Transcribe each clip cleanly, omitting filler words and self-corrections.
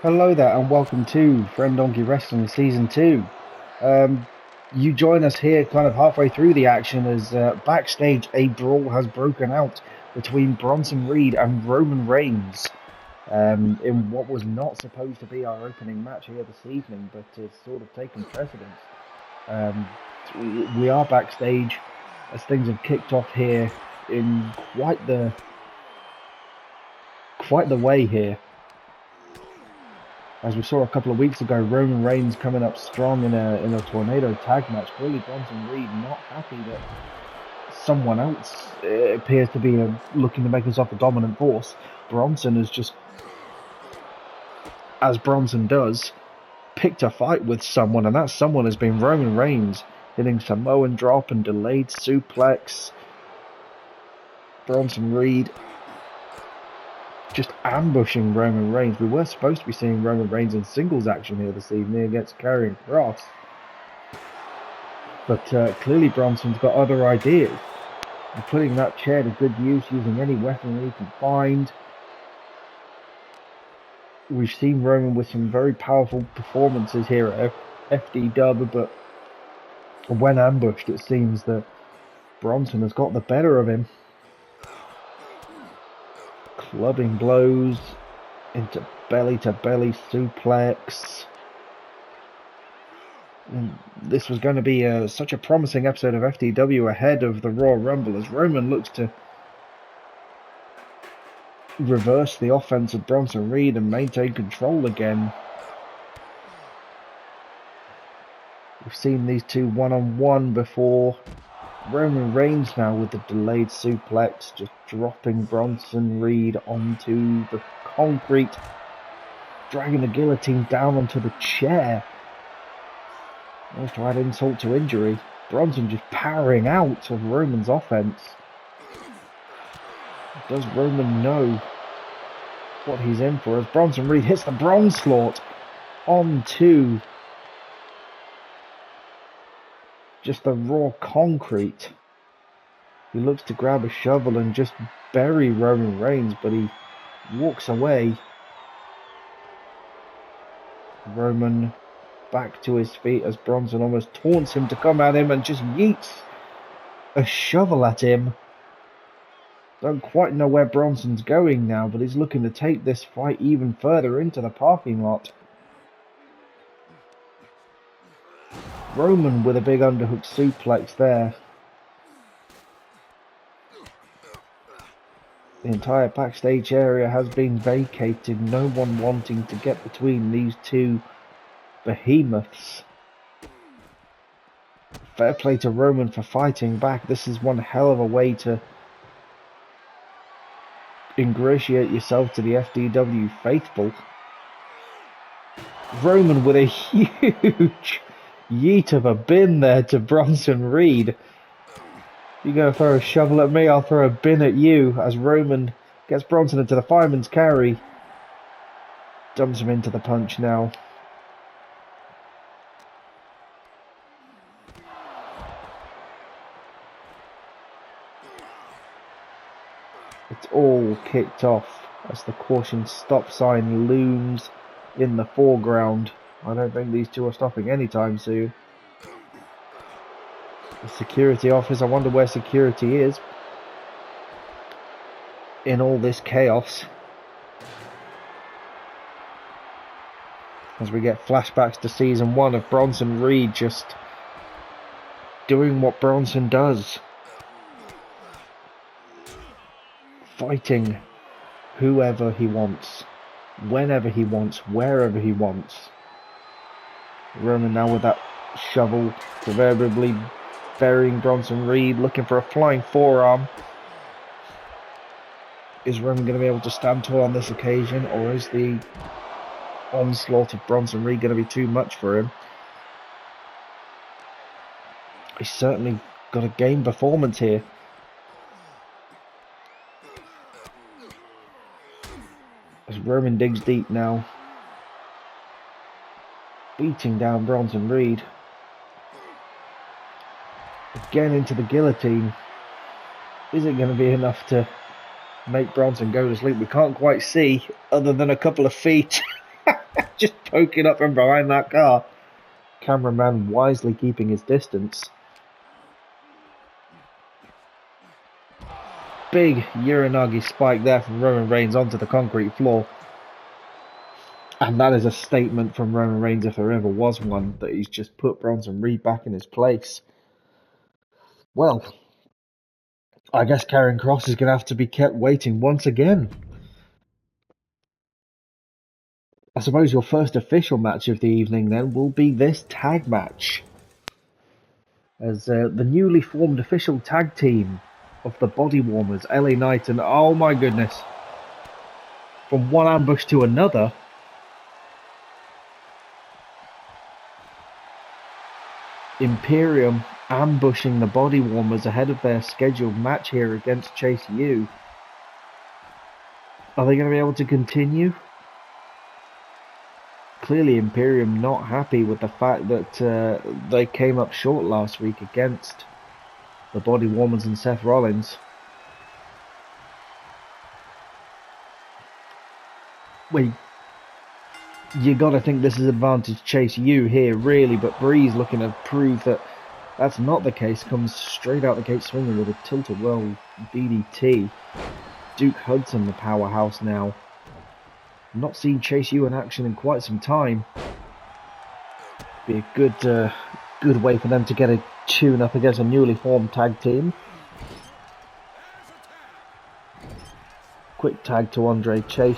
Hello there, and welcome to Friendonkey Wrestling Season 2. You join us here kind of halfway through the action as backstage a brawl has broken out between Bronson Reed and Roman Reigns in what was not supposed to be our opening match here this evening, but it's sort of taken precedence. We are backstage as things have kicked off here in quite the way here. As we saw a couple of weeks ago, Roman Reigns coming up strong in a tornado tag match. Clearly, Bronson Reed not happy that someone else appears to be looking to make himself the dominant force. Bronson has just, as Bronson does, picked a fight with someone, and that someone has been Roman Reigns, hitting Samoan drop and delayed suplex. Bronson Reed just ambushing Roman Reigns. We were supposed to be seeing Roman Reigns in singles action here this evening against Karrion Kross. But clearly Bronson's got other ideas. And putting that chair to good use, using any weaponry he can find. We've seen Roman with some very powerful performances here at FDW, but when ambushed it seems that Bronson has got the better of him. Clubbing blows into belly-to-belly suplex. And this was going to be such a promising episode of FDW ahead of the Royal Rumble as Roman looks to reverse the offense of Bronson Reed and maintain control again. We've seen these two one-on-one before. Roman Reigns now with the delayed suplex, just dropping Bronson Reed onto the concrete, dragging the guillotine down onto the chair. Almost to add insult to injury. Bronson just powering out of Roman's offense. Does Roman know what he's in for as Bronson Reed hits the Bronslort onto just the raw concrete. He looks to grab a shovel and just bury Roman Reigns, but he walks away. Roman back to his feet as Bronson almost taunts him to come at him and just yeets a shovel at him. Don't quite know where Bronson's going now, but he's looking to take this fight even further into the parking lot. Roman with a big underhook suplex there. The entire backstage area has been vacated, no one wanting to get between these two behemoths. Fair play to Roman for fighting back. This is one hell of a way to ingratiate yourself to the FDW faithful. Roman with a huge yeet of a bin there to Bronson Reed. You gonna throw a shovel at me, I'll throw a bin at you, as Roman gets Bronson into the fireman's carry. Dumps him into the punch now. It's all kicked off as the caution stop sign looms in the foreground. I don't think these two are stopping anytime soon. The security office, I wonder where security is in all this chaos. As we get flashbacks to season 1 of Bronson Reed just doing what Bronson does. Fighting whoever he wants, whenever he wants, wherever he wants. Roman now with that shovel, proverbially burying Bronson Reed, looking for a flying forearm. Is Roman going to be able to stand tall on this occasion, or is the onslaught of Bronson Reed going to be too much for him? He's certainly got a game performance here. As Roman digs deep now, beating down Bronson Reed. Again into the guillotine. Is it going to be enough to make Bronson go to sleep. We can't quite see, other than a couple of feet just poking up from behind that car. Cameraman wisely keeping his distance. Big Uranagi spike there from Roman Reigns onto the concrete floor. And that is a statement from Roman Reigns, if there ever was one, that he's just put Bronson Reed back in his place. Well, I guess Karrion Kross is going to have to be kept waiting once again. I suppose your first official match of the evening then will be this tag match. As the newly formed official tag team of the Body Warmers, LA Knight, and oh my goodness, from one ambush to another, Imperium ambushing the Body Warmers ahead of their scheduled match here against Chase U. Are they going to be able to continue? Clearly Imperium not happy with the fact that they came up short last week against the Body Warmers and Seth Rollins. Well, you got to think this is advantage Chase U here, really, but Breeze looking to prove that that's not the case. Comes straight out the gate swinging with a tilt-a-whirl DDT. Duke Hudson, the powerhouse now. Not seen Chase U in action in quite some time. Be a good way for them to get a tune-up against a newly formed tag team. Quick tag to Andre Chase.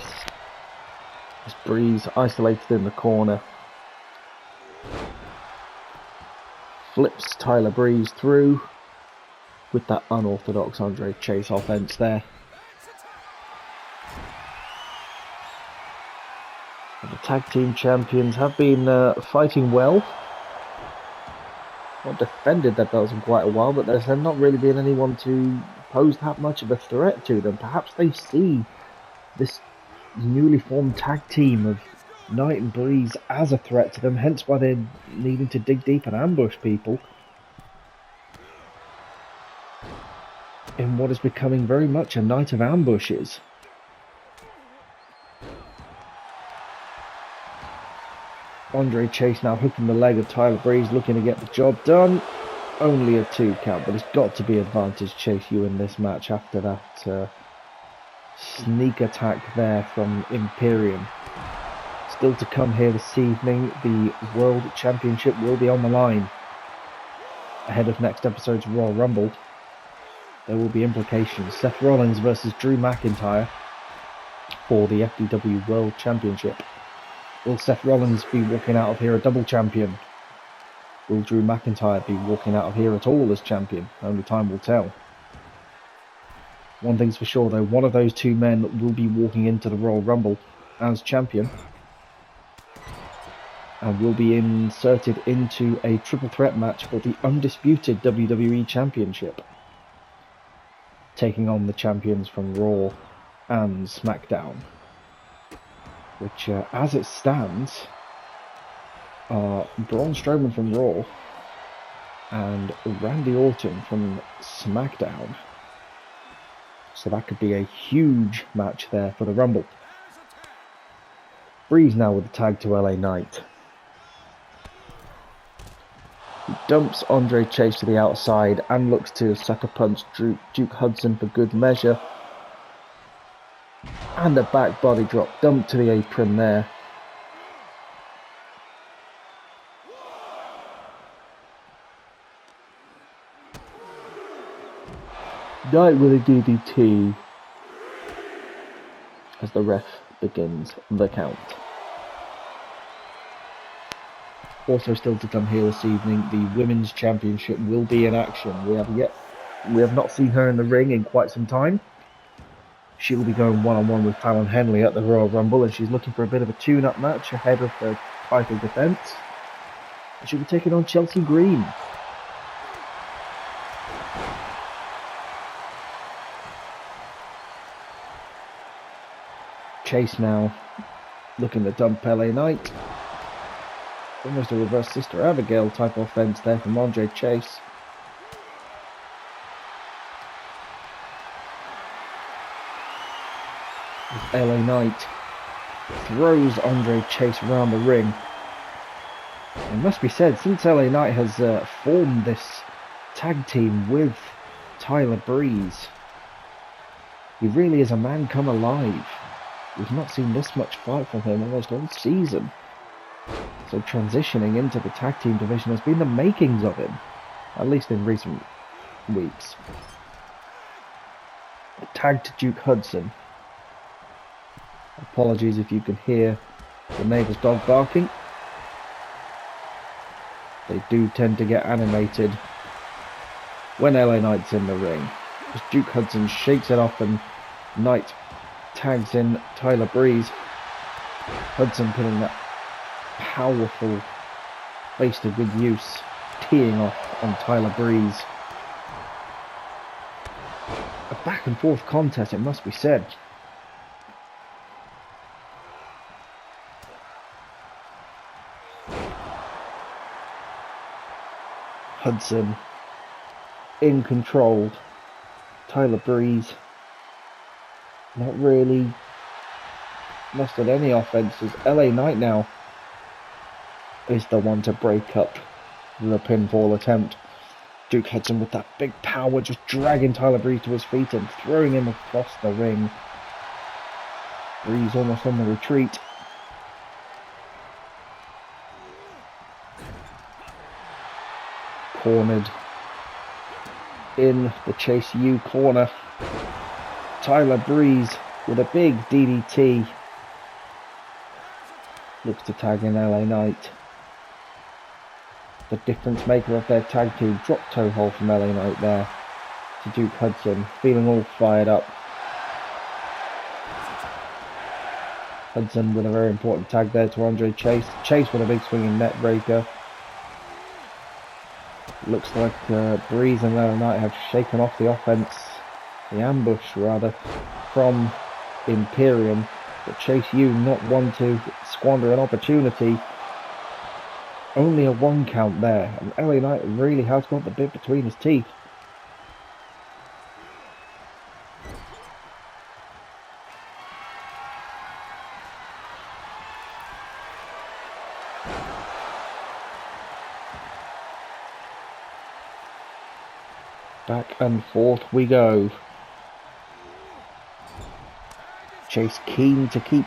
As Breeze isolated in the corner. Flips Tyler Breeze through with that unorthodox Andre Chase offense there. And the tag team champions have been fighting well. Not defended their belts in quite a while, but there's not really been anyone to pose that much of a threat to them. Perhaps they see this newly formed tag team of Knight and Breeze as a threat to them, hence why they're needing to dig deep and ambush people in what is becoming very much a night of ambushes. Andre Chase now hooking the leg of Tyler Breeze, looking to get the job done. Only a 2 count, but it's got to be advantage Chase U in this match after that sneak attack there from Imperium. Still to come here this evening, the World Championship will be on the line. Ahead of next episode's Royal Rumble, there will be implications. Seth Rollins versus Drew McIntyre for the FDW World Championship. Will Seth Rollins be walking out of here a double champion? Will Drew McIntyre be walking out of here at all as champion? Only time will tell. One thing's for sure though, one of those two men will be walking into the Royal Rumble as champion and will be inserted into a triple threat match for the undisputed WWE Championship, taking on the champions from Raw and Smackdown, which as it stands are Braun Strowman from Raw and Randy Orton from SmackDown. So that could be a huge match there for the Rumble. Breeze now with the tag to LA Knight. He dumps Andre Chase to the outside and looks to sucker punch Duke Hudson for good measure. And a back body drop dump to the apron there. Knight with a DDT as the ref begins the count. Also still to come here this evening, the Women's Championship will be in action. We have not seen her in the ring in quite some time. She will be going one-on-one with Fallon Henley at the Royal Rumble, and she's looking for a bit of a tune-up match ahead of her title defence. She'll be taking on Chelsea Green. Chase now looking to dump LA Knight. Almost a reverse Sister Abigail type offense there from Andre Chase. LA Knight throws Andre Chase around the ring. It must be said, since LA Knight has formed this tag team with Tyler Breeze, he really is a man come alive. We've not seen this much fight from him almost all season. So transitioning into the tag team division has been the makings of him, at least in recent weeks. Tag to Duke Hudson. Apologies if you can hear the neighbour's dog barking. They do tend to get animated when LA Knight's in the ring. As Duke Hudson shakes it off and Knight tags in Tyler Breeze. Hudson putting that powerful face to good use, teeing off on Tyler Breeze. A back and forth contest, it must be said. Hudson in control. Tyler Breeze not really mustered any offenses. LA Knight now is the one to break up the pinfall attempt. Duke Hudson with that big power, just dragging Tyler Breeze to his feet and throwing him across the ring. Breeze almost on the retreat. Cornered in the Chase U corner. Tyler Breeze with a big DDT. Looks to tag in LA Knight. The difference maker of their tag team. Drop toe hold from LA Knight there to Duke Hudson, feeling all fired up. Hudson with a very important tag there to Andre Chase. Chase with a big swinging net breaker. Looks like Breeze and LA Knight have shaken off the offense, the ambush rather, from Imperium. But Chase U not one to squander an opportunity. Only a 1 count there, and LA Knight really has got the bit between his teeth. Back and forth we go. Chase keen to keep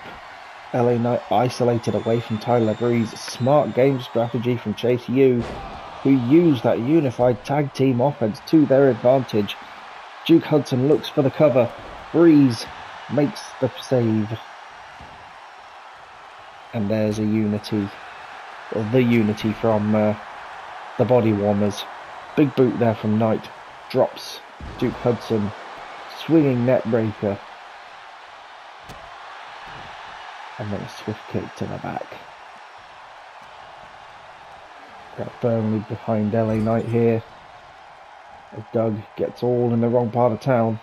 LA Knight isolated away from Tyler Breeze. Smart game strategy from Chase U, who used that unified tag team offense to their advantage. Duke Hudson looks for the cover. Breeze makes the save. And there's a unity. Or the unity from the Body Warmers. Big boot there from Knight. Drops Duke Hudson. Swinging net breaker. And then a swift kick to the back. Got firmly behind LA Knight here. As Doug gets all in the wrong part of town.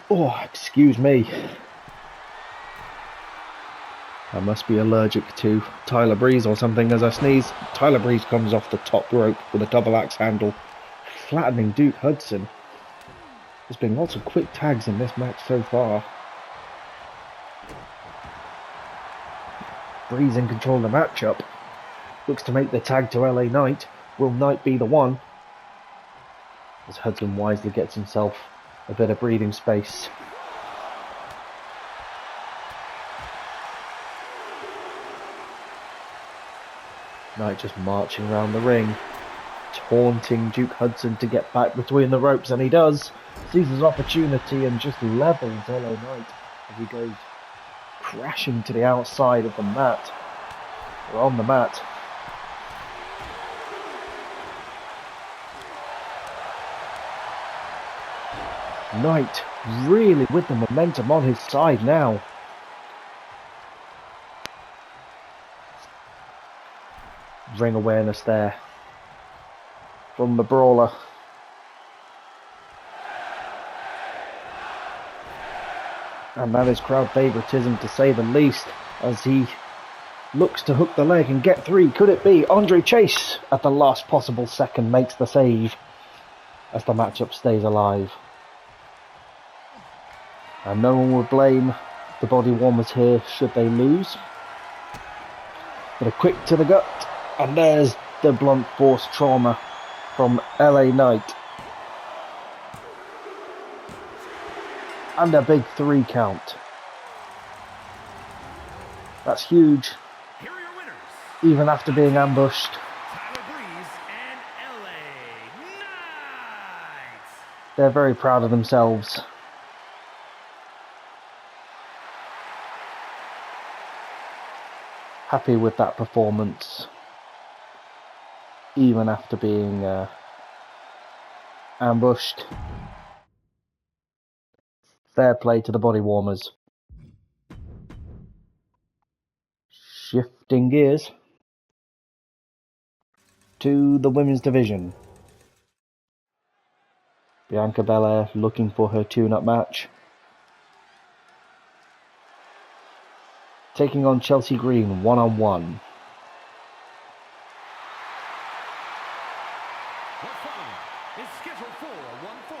Oh, excuse me. I must be allergic to Tyler Breeze or something as I sneeze. Tyler Breeze comes off the top rope with a double axe handle, flattening Duke Hudson. There's been lots of quick tags in this match so far. Breeze in control of the matchup. Looks to make the tag to LA Knight. Will Knight be the one? As Hudson wisely gets himself a bit of breathing space. Knight just marching around the ring, taunting Duke Hudson to get back between the ropes, and he does. Sees his opportunity and just levels LA Knight as he goes crashing to the outside of the mat, or on the mat. Knight really with the momentum on his side now. Ring awareness there from the brawler. And that is crowd favouritism to say the least, as he looks to hook the leg and get 3. Could it be? Andre Chase at the last possible second makes the save as the matchup stays alive. And no one would blame the body warmers here should they lose. But a quick to the gut, and there's the blunt force trauma from LA Knight. And a big 3 count. That's huge. Even after being ambushed. They're very proud of themselves. Happy with that performance. Even after being ambushed. Fair play to the body warmers. Shifting gears to the women's division. Bianca Belair looking for her tune-up match. Taking on Chelsea Green one-on-one.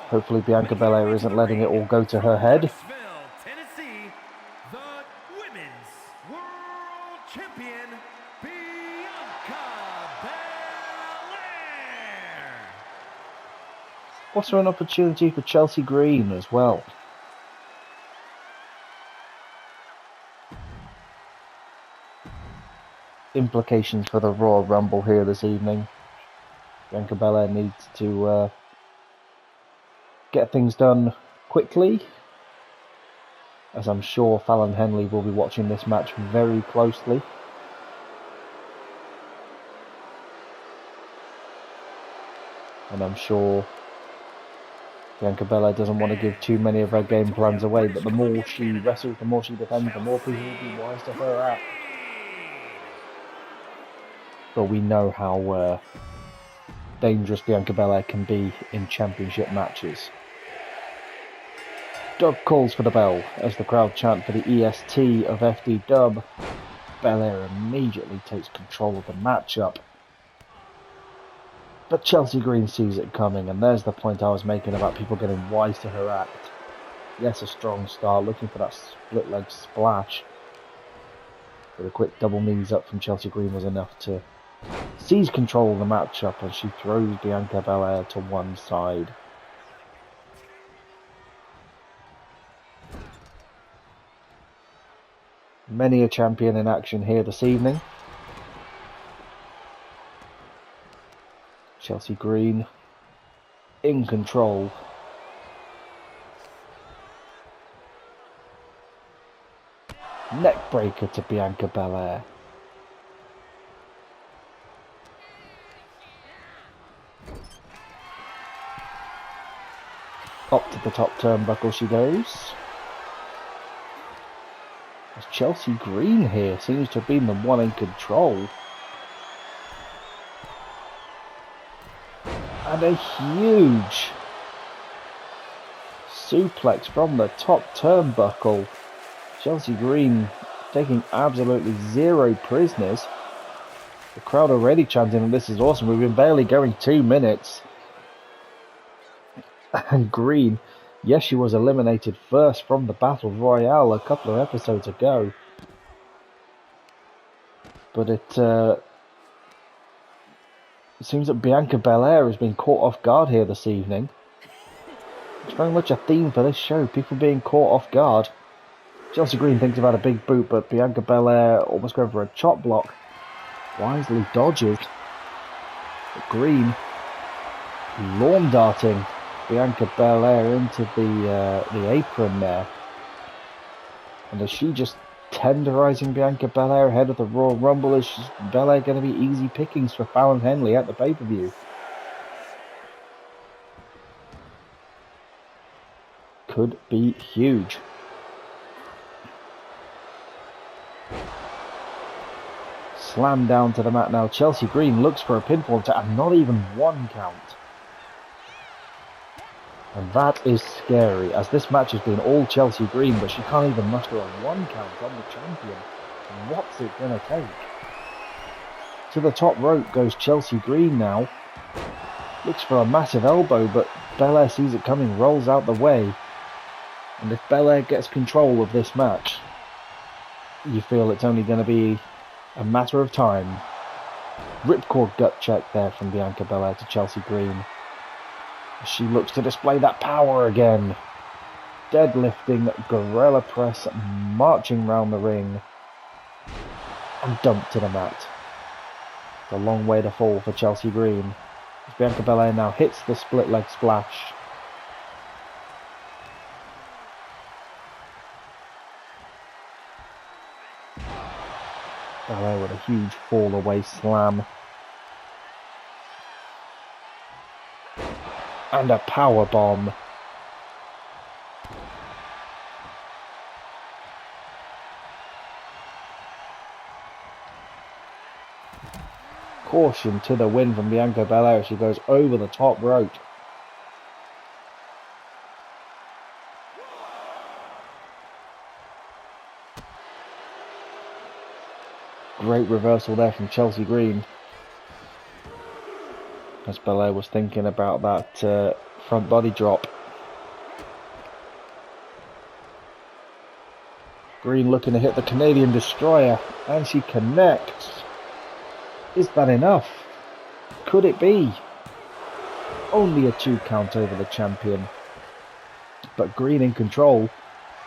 Hopefully Bianca Belair isn't letting it all go to her head. Tennessee, the women's world champion, Bianca Belair. Also an opportunity for Chelsea Green as well. Implications for the Royal Rumble here this evening. Bianca Belair needs to get things done quickly, as I'm sure Fallon Henley will be watching this match very closely. And I'm sure Bianca Belair doesn't want to give too many of her game plans away, but the more she wrestles, the more she defends, the more people will be wise to her act. But we know how dangerous Bianca Belair can be in championship matches. Doug calls for the bell as the crowd chant for the EST of FDW. Belair immediately takes control of the matchup. But Chelsea Green sees it coming, and there's the point I was making about people getting wise to her act. Yes, a strong start, looking for that split leg splash. But a quick double knees up from Chelsea Green was enough to seize control of the matchup, and she throws Bianca Belair to one side. Many a champion in action here this evening. Chelsea Green in control. Neckbreaker to Bianca Belair. Up to the top turnbuckle she goes. As Chelsea Green here seems to have been the one in control. And a huge suplex from the top turnbuckle. Chelsea Green taking absolutely zero prisoners. The crowd already chanting that this is awesome. We've been barely going 2 minutes. And Green, yes, she was eliminated first from the Battle Royale a couple of episodes ago. But it seems that Bianca Belair has been caught off guard here this evening. It's very much a theme for this show, people being caught off guard. Chelsea Green thinks about a big boot, but Bianca Belair almost going for a chop block. Wisely dodges. But Green lawn darting Bianca Belair into the apron there. And is she just tenderizing Bianca Belair ahead of the Royal Rumble? Is Belair going to be easy pickings for Fallon Henley at the pay-per-view? Could be huge. Slam down to the mat now. Chelsea Green looks for a pinfall to, and not even one count. And that is scary, as this match has been all Chelsea Green, but she can't even muster a 1 count on the champion. What's it going to take? To the top rope goes Chelsea Green now. Looks for a massive elbow, but Belair sees it coming, rolls out the way. And if Belair gets control of this match, you feel it's only going to be a matter of time. Ripcord gut check there from Bianca Belair to Chelsea Green. She looks to display that power again. Deadlifting, gorilla press, marching round the ring. And dumped to the mat. It's a long way to fall for Chelsea Green. As Bianca Belair now hits the split leg splash. Belair with a huge fall away slam. And a power bomb. Caution to the win from Bianca Belair as she goes over the top rope. Great reversal there from Chelsea Green. As Belair was thinking about that front body drop. Green looking to hit the Canadian Destroyer, and she connects. Is that enough? Could it be? Only a 2 count over the champion. But Green in control.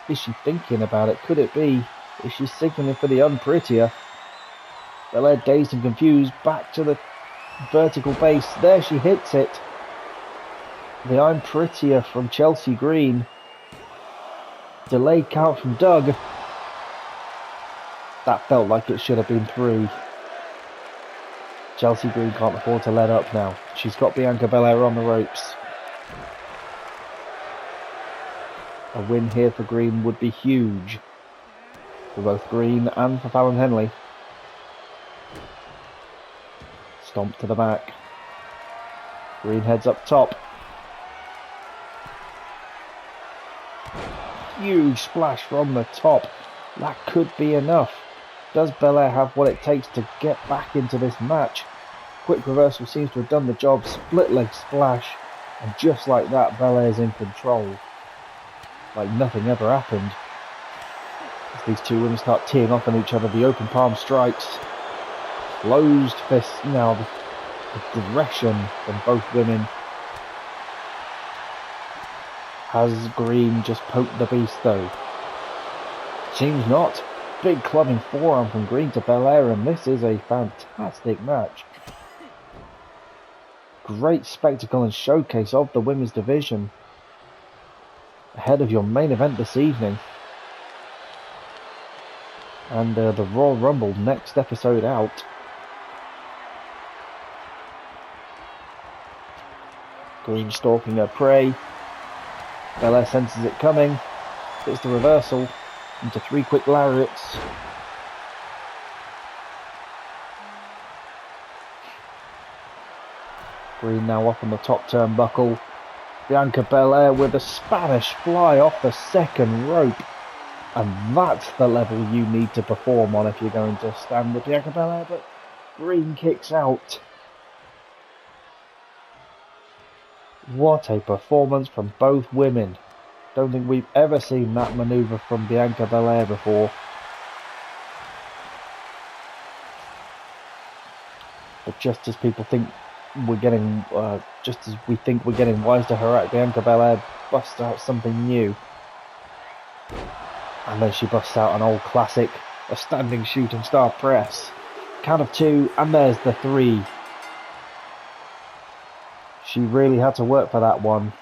Is she thinking about it? Could it be? Is she signaling for the unprettier? Belair dazed and confused, back to the vertical base. There she hits it. The I'm prettier from Chelsea Green. Delayed count from Doug. That felt like it should have been 3. Chelsea Green can't afford to let up now. She's got Bianca Belair on the ropes. A win here for Green would be huge. For both Green and for Fallon Henley. Stomp to the back. Green heads up top. Huge splash from the top. That could be enough. Does Belair have what it takes to get back into this match? Quick reversal seems to have done the job. Split leg splash. And just like that, Belair's in control. Like nothing ever happened. As these two women start teeing off on each other, the open palm strikes. Closed fists now. The aggression from both women. Has Green just poked the beast though? Seems not. Big clubbing forearm from Green to Belair, and this is a fantastic match. Great spectacle and showcase of the women's division. Ahead of your main event this evening. And the Royal Rumble next episode out. Green stalking her prey. Belair senses it coming. Hits the reversal into 3 quick lariats. Green now up on the top turnbuckle. Bianca Belair with a Spanish fly off the second rope. And that's the level you need to perform on if you're going to stand with Bianca Belair. But Green kicks out. What a performance from both women. Don't think we've ever seen that manoeuvre from Bianca Belair before. But just as people think we're getting, just as we think we're getting wise to her act, Bianca Belair busts out something new. And then she busts out an old classic, a standing shooting star press. Count of 2, and there's the 3. She really had to work for that one.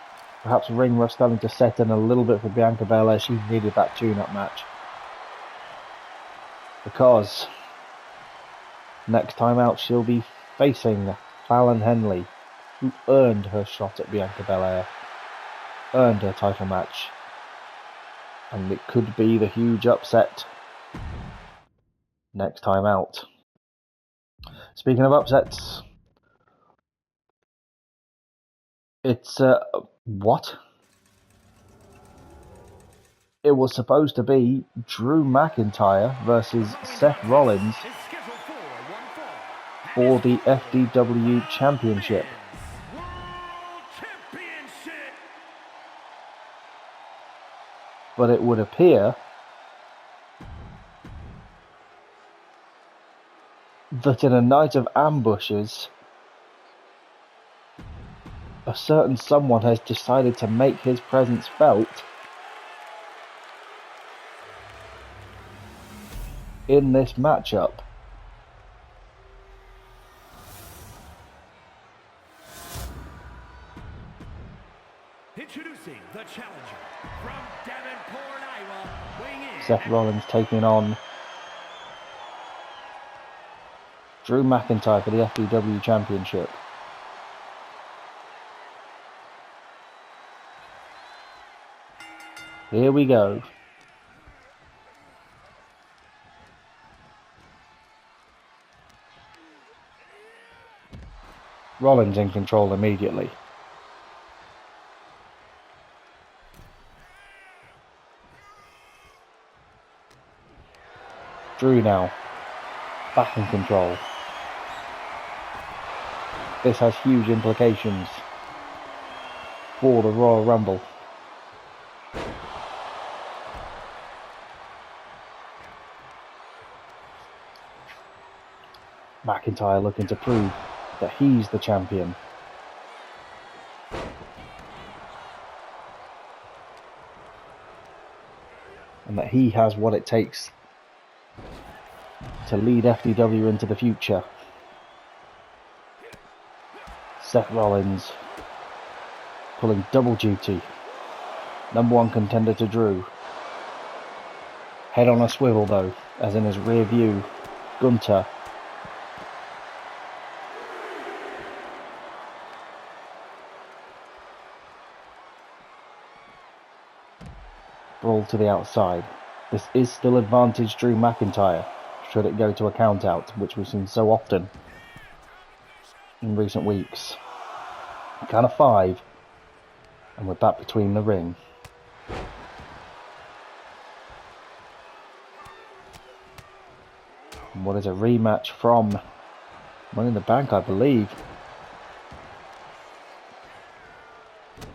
Perhaps ring rust starting to set in a little bit for Bianca Belair. She needed that tune-up match. Because next time out she'll be facing Fallon Henley, who earned her shot at Bianca Belair. Earned her title match. And it could be the huge upset next time out. Speaking of upsets, it's what? It was supposed to be Drew McIntyre versus Seth Rollins for the FDW Championship. But it would appear that in a night of ambushes, a certain someone has decided to make his presence felt in this matchup. Introducing the challenger from Davenport, Iowa, weighing in. Seth Rollins taking on Drew McIntyre for the FDW Championship. Here we go. Rollins in control immediately. Drew now, back in control. This has huge implications for the Royal Rumble. McIntyre looking to prove that he's the champion. And that he has what it takes to lead FDW into the future. Seth Rollins pulling double duty. Number one contender to Drew. Head on a swivel though, as in his rear view, Gunter. Brawl to the outside. This is still advantage Drew McIntyre, should it go to a count out, which we've seen so often in recent weeks. Count of 5, and we're back between the ring. And what is a rematch from Money in the Bank, I believe.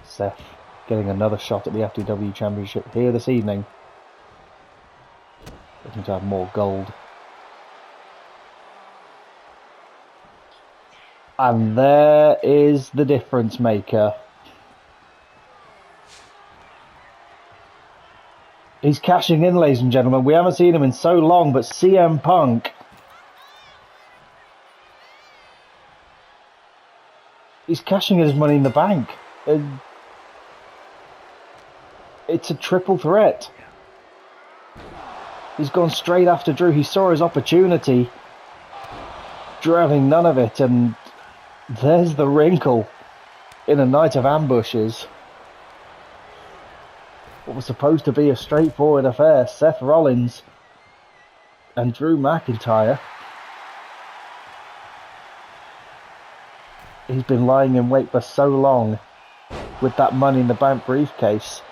Seth getting another shot at the FDW Championship here this evening. Looking to have more gold. And there is the difference maker. He's cashing in, ladies and gentlemen. We haven't seen him in so long, but CM Punk. He's cashing in his Money in the Bank. It's a triple threat. He's gone straight after Drew. He saw his opportunity. Drew having none of it, and there's the wrinkle in a night of ambushes. What was supposed to be a straightforward affair, Seth Rollins and Drew McIntyre. He's been lying in wait for so long with that Money in the Bank briefcase.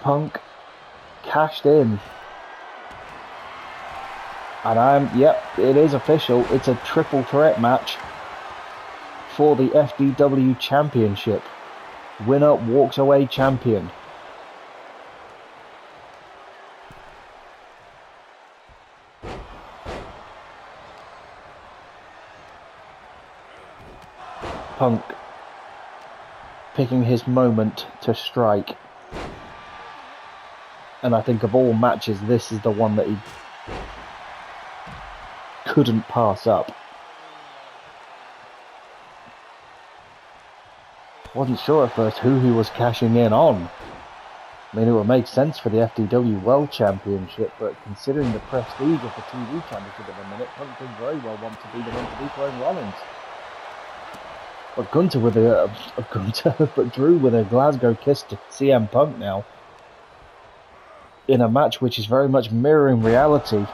Punk cashed in. And yep, it is official. It's a triple threat match for the FDW Championship. Winner walks away champion. Punk picking his moment to strike. And I think of all matches, this is the one that he couldn't pass up. Wasn't sure at first who he was cashing in on. I mean, it would make sense for the FDW World Championship, but considering the prestige of the TV Championship at the minute, Punk could very well want to be the one to be throwing Rollins. But but Drew with a Glasgow kiss to CM Punk now. In a match which is very much mirroring reality.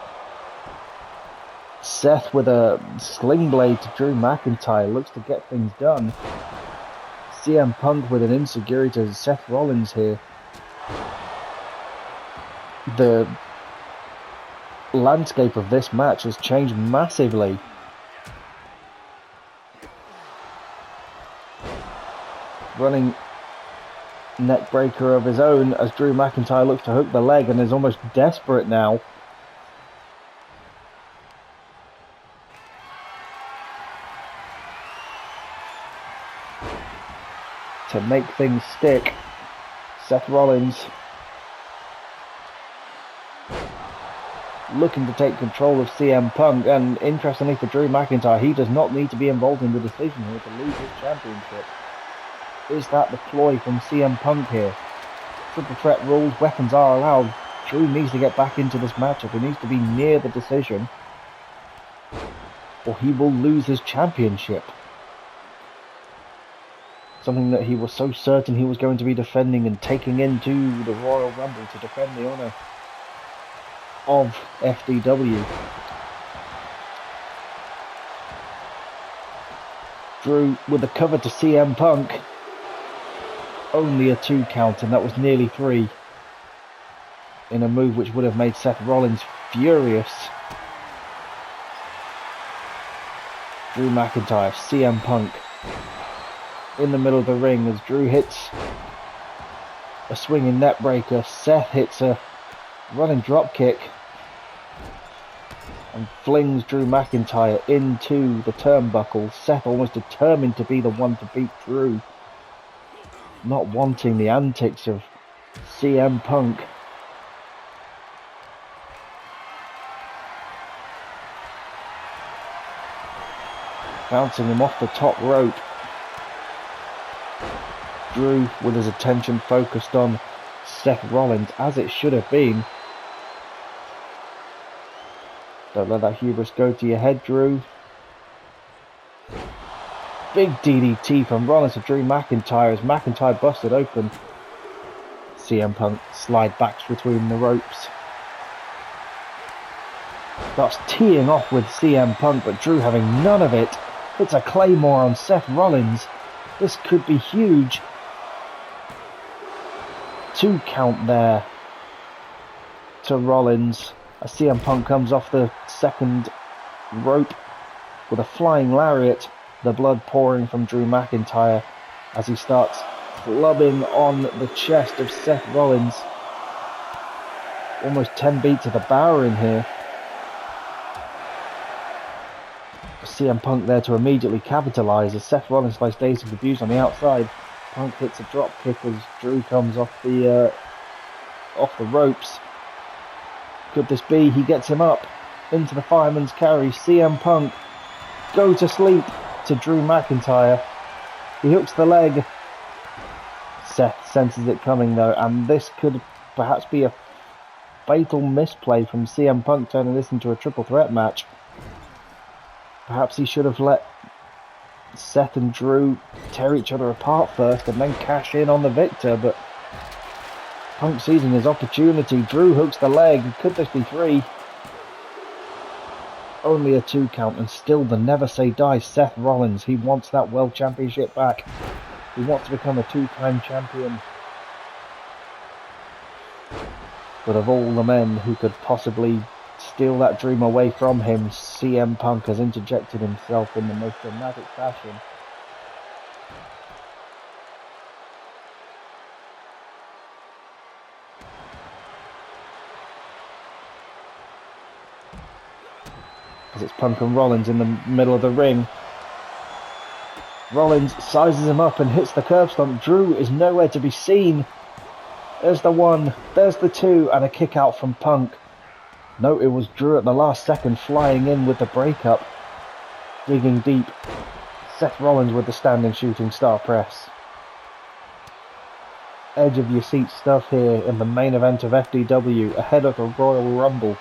Seth with a sling blade to Drew McIntyre looks to get things done. CM Punk with an insecurity to Seth Rollins here. the landscape of this match has changed massively. Running neck breaker of his own as Drew McIntyre looks to hook the leg and is almost desperate now. To make things stick, Seth Rollins looking to take control of CM Punk, and interestingly for Drew McIntyre, he does not need to be involved in the decision here to lose his championship. Is that the ploy from CM Punk here? Triple threat rules, weapons are allowed. Drew needs to get back into this matchup. He needs to be near the decision, or he will lose his championship. Something that he was so certain he was going to be defending and taking into the Royal Rumble to defend the honour of FDW. Drew with a cover to CM Punk. Only a 2 count, and that was nearly 3. In a move which would have made Seth Rollins furious. Drew McIntyre, CM Punk in the middle of the ring as Drew hits a swinging net breaker. Seth hits a running drop kick and flings Drew McIntyre into the turnbuckle. Seth almost determined to be the one to beat Drew, not wanting the antics of CM Punk. Bouncing him off the top rope. Drew with his attention focused on Seth Rollins, as it should have been. Don't let that hubris go to your head, Drew. Big DDT from Rollins to Drew McIntyre as McIntyre busted open. CM Punk slide backs between the ropes. Starts teeing off with CM Punk, but Drew having none of it. Hits a Claymore on Seth Rollins. This could be huge. 2 count there to Rollins as CM Punk comes off the second rope with a flying lariat. The blood pouring from Drew McIntyre as he starts clubbing on the chest of Seth Rollins. Almost 10 beats of the Bower in here. CM Punk there to immediately capitalise as Seth Rollins plays Dazed and Confused on the outside. Punk hits a drop kick as Drew comes off the ropes. Could this be? He gets him up into the fireman's carry. CM Punk go to sleep to Drew McIntyre. He hooks the leg. Seth senses it coming though, and this could perhaps be a fatal misplay from CM Punk, turning this into a triple threat match. Perhaps he should have let Seth and Drew tear each other apart first and then cash in on the victor, but Punk seizing his opportunity. Drew hooks the leg. Could this be 3? Only a 2 count, and still the never say die Seth Rollins. He wants that World Championship back. He wants to become a 2-time champion. But of all the men who could possibly steal that dream away from him, CM Punk has interjected himself in the most dramatic fashion. As it's Punk and Rollins in the middle of the ring. Rollins sizes him up and hits the curb stomp. Drew is nowhere to be seen. There's the 1, there's the 2, and a kick out from Punk. No, it was Drew at the last second flying in with the breakup. Digging deep. Seth Rollins with the standing shooting star press. Edge of your seat stuff here in the main event of FDW ahead of the Royal Rumble.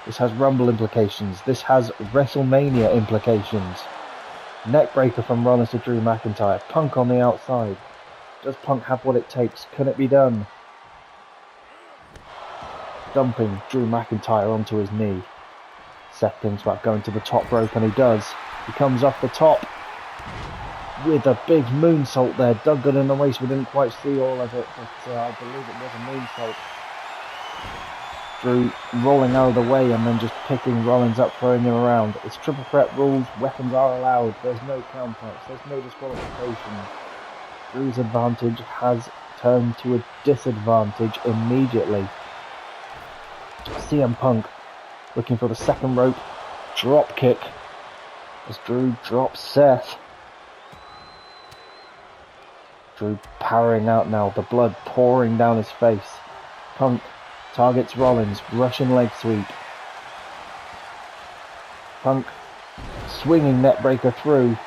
This has Rumble implications. This has WrestleMania implications. Neckbreaker from Rollins to Drew McIntyre. Punk on the outside. Does Punk have what it takes? Can it be done? Dumping Drew McIntyre onto his knee. Seth thinks about going to the top rope, and he does. He comes off the top with a big moonsault there. Dug got in the waist. We didn't quite see all of it, but I believe it was a moonsault. Drew rolling out of the way and then just picking Rollins up, throwing him around. It's triple threat rules, weapons are allowed, there's no countouts, there's no disqualifications. Drew's advantage has turned to a disadvantage immediately. CM Punk looking for the second rope drop kick as Drew drops Seth. Drew powering out now, the blood pouring down his face. Punk targets Rollins, Russian leg sweep. Punk swinging neckbreaker through.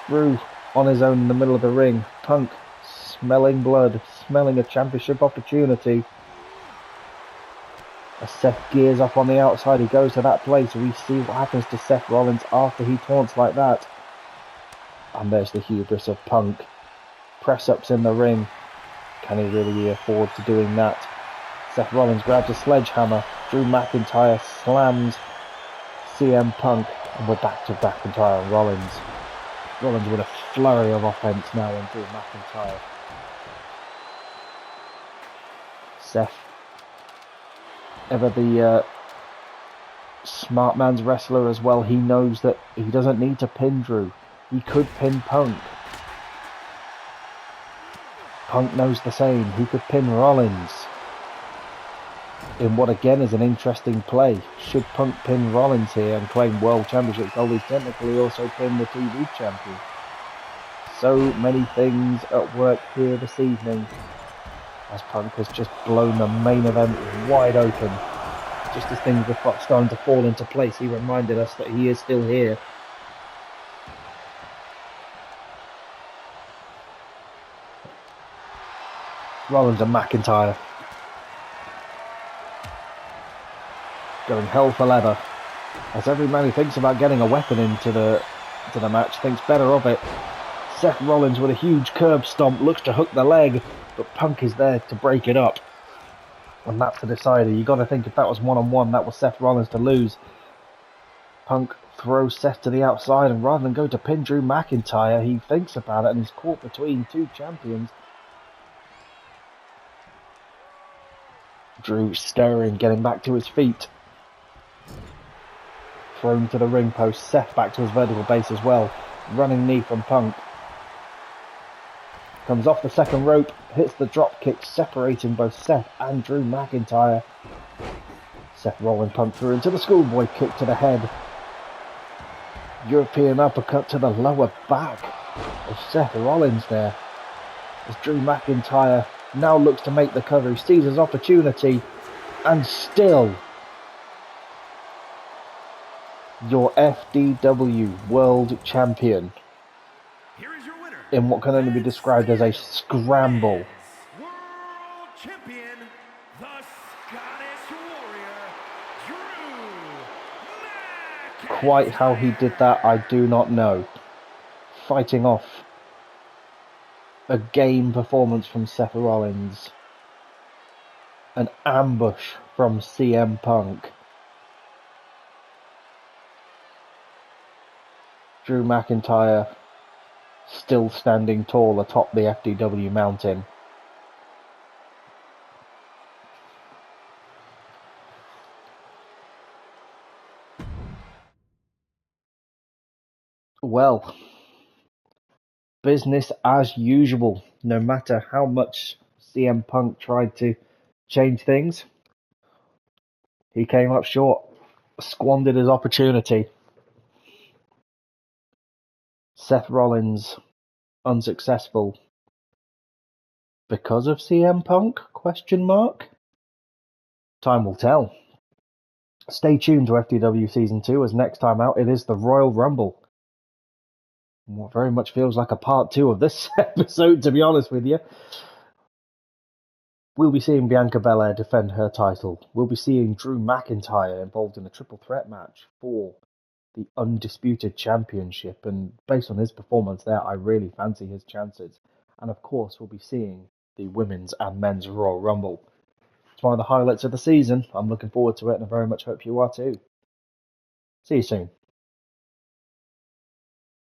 Drew on his own in the middle of the ring. Punk smelling blood, smelling a championship opportunity. As Seth gears up on the outside, he goes to that place. We see what happens to Seth Rollins after he taunts like that. And there's the hubris of Punk. Press-ups in the ring. Can he really afford to doing that? Seth Rollins grabs a sledgehammer. Drew McIntyre slams CM Punk. And we're back to McIntyre and Rollins. Rollins with a flurry of offense now on Drew McIntyre. Seth, ever the smart man's wrestler as well, he knows that he doesn't need to pin Drew. He could pin Punk. Punk knows the same. He could pin Rollins. In what again is an interesting play. Should Punk pin Rollins here and claim World Championship gold, he's technically also pin the TV champion. So many things at work here this evening, as Punk has just blown the main event wide open. Just as things were starting to fall into place, he reminded us that he is still here. Rollins and McIntyre going hell for leather, as every man who thinks about getting a weapon into the match thinks better of it. Seth Rollins with a huge curb stomp looks to hook the leg, but Punk is there to break it up, and that's the decider. You got to think if that was one-on-one, that was Seth Rollins to lose. Punk throws Seth to the outside, and rather than go to pin Drew McIntyre, he thinks about it and he's caught between two champions. Drew stirring, getting back to his feet. Thrown to the ring post. Seth back to his vertical base as well. Running knee from Punk. Comes off the second rope. Hits the drop kick, separating both Seth and Drew McIntyre. Seth rolling Punk through into the schoolboy kick to the head. European uppercut to the lower back of Seth Rollins there. As Drew McIntyre now looks to make the cover. He sees his opportunity, and still your FDW World Champion Here is your winner, in what can only be described as a scramble. World Champion, the Scottish Warrior, Drew McIntyre. Quite how he did that, I do not know. Fighting off a game performance from Seth Rollins. An ambush from CM Punk. Drew McIntyre still standing tall atop the FDW mountain. Well, business as usual. No matter how much CM Punk tried to change things, he came up short, squandered his opportunity. Seth Rollins unsuccessful because of CM Punk? Question mark. Time will tell. Stay tuned to FDW Season 2, as next time out it is the Royal Rumble. What very much feels like a part 2 of this episode, to be honest with you. We'll be seeing Bianca Belair defend her title. We'll be seeing Drew McIntyre involved in a triple threat match for the undisputed championship, and based on his performance there, I really fancy his chances. And of course, we'll be seeing the women's and men's Royal Rumble. It's one of the highlights of the season. I'm looking forward to it, and I very much hope you are too. See you soon.